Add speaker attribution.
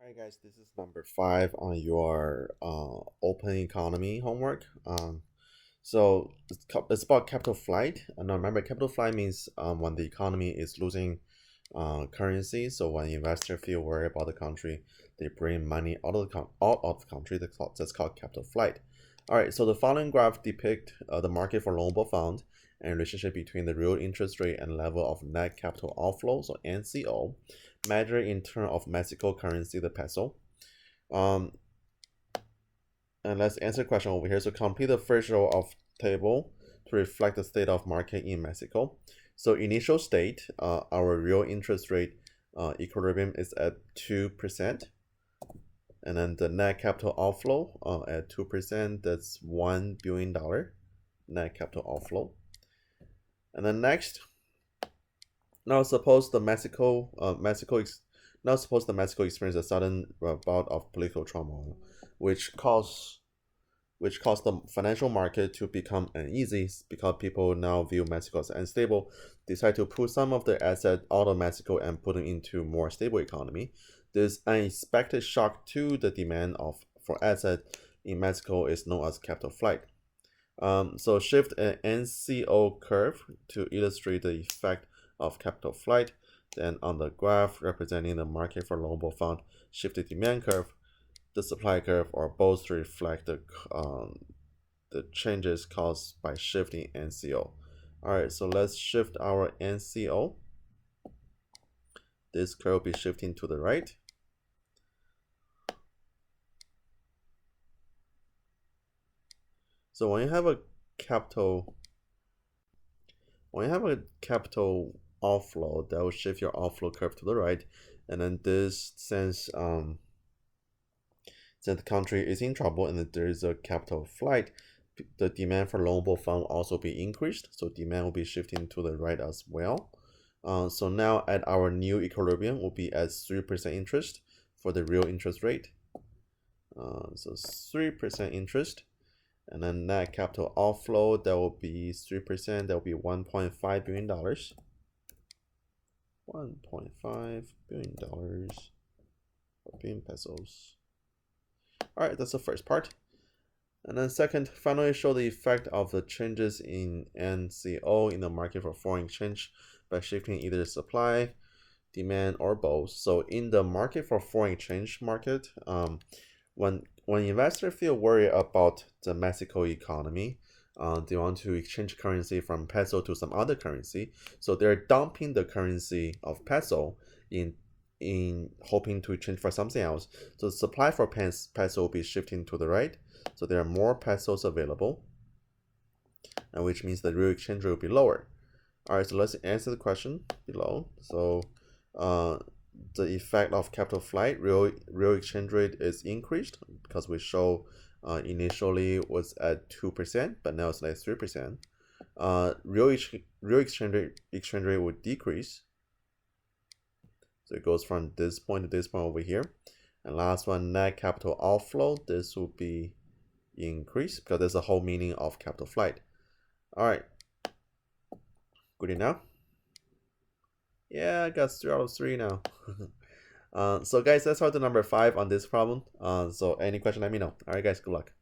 Speaker 1: Alright guys, this is number 5 on your open economy homework. So it's about capital flight. Now remember, capital flight means when the economy is losing currency. So when investors feel worried about the country, they bring money out of the country. That's called capital flight. Alright, so the following graph depict the market for loanable fund and relationship between the real interest rate and level of net capital outflow, so NCO, measured in terms of Mexico currency, the peso. And let's answer the question over here. So complete the first row of table to reflect the state of market in Mexico. So initial state, our real interest rate equilibrium is at 2%. And then the net capital outflow at 2%, that's $1 billion net capital outflow. And then next, now suppose Mexico experienced a sudden bout of political turmoil, which caused the financial market to become uneasy because people now view Mexico as unstable, decide to pull some of their assets out of Mexico and put them into more stable economy. This unexpected shock to the demand for assets in Mexico is known as capital flight. So shift an NCO curve to illustrate the effect of capital flight. Then on the graph representing the market for loanable fund, shift the demand curve, the supply curve, or both to reflect the changes caused by shifting NCO. Alright, so let's shift our NCO. This curve will be shifting to the right. So when you have a capital outflow, that will shift your outflow curve to the right. And then this, since the country is in trouble and there is a capital flight, the demand for loanable fund will also be increased. So demand will be shifting to the right as well. So now at our new equilibrium will be at 3% interest for the real interest rate. So 3% interest. And then net capital outflow, that will be 3%, that will be $1.5 billion. $1.5 billion, billion pesos. Alright, that's the first part. And then second, finally show the effect of the changes in NCO in the market for foreign exchange by shifting either supply, demand, or both. So in the market for foreign exchange market, when investors feel worried about the Mexico economy, they want to exchange currency from peso to some other currency. So they're dumping the currency of peso in hoping to exchange for something else. So the supply for peso will be shifting to the right. So there are more pesos available, and which means the real exchange rate will be lower. All right, so let's answer the question below. So the effect of capital flight, real exchange rate is increased because we show initially was at 2%, but now it's like 3%. Real exchange rate would decrease. So it goes from this point to this point over here. And last one, net capital outflow. This will be increased because there's a whole meaning of capital flight. All right. Good enough? Yeah, I got 3 out of 3 now. So guys, that's how the number 5 on this problem. So any question, let me know. All right, guys, good luck.